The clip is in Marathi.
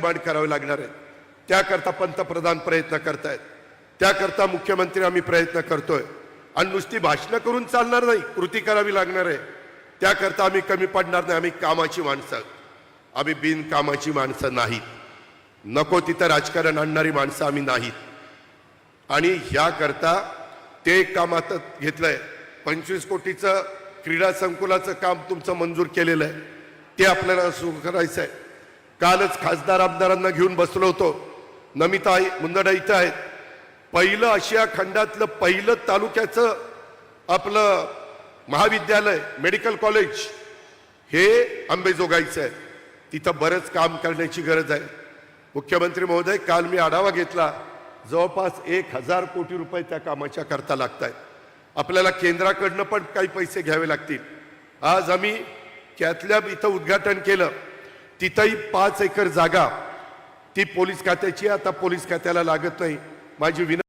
डिमांड करावी लागणार आहे। त्याकरता पंतप्रधान प्रयत्न करतायत, त्याकरता मुख्यमंत्री आम्ही प्रयत्न करतोय। आणि नुसती भाषणं करून चालणार नाही, कृती करावी लागणार आहे। त्याकरता आम्ही कमी पडणार नाही। आम्ही कामाची माणसं, आम्ही बिनकामाची माणसं नाहीत, नको तिथं राजकारण आणणारी माणसं आम्ही नाहीत। आणि ह्याकरता ते काम आता घेतलंय, 25 कोटीचं क्रीडा संकुलाचं काम तुमचं मंजूर केलेलं आहे, ते आपल्याला सुरू करायचं आहे। कालच खासदार आमदारांना घेऊन बसलो होतो, नमिता मुंदडा इथं आहेत। पहिलं आशिया खंडातलं पहिलं तालुक्याचं आपलं महाविद्यालय मेडिकल कॉलेज हे अंबेजोगाईचं आहे, तिथं बरंच काम करण्याची गरज आहे। मुख्यमंत्री महोदय, काल मी आढावा घेतला, जवळपास 1000 कोटी रुपये त्या कामाच्या करता लागत आहेत। आपल्याला केंद्राकडनं पण काही पैसे घ्यावे लागतील। आज आम्ही कॅथलॅब इथं उद्घाटन केलं, तिथंही 5 एकर जागा ती पोलीस खात्याची, आता पोलीस खात्याला लागत नाही। माझी विनंती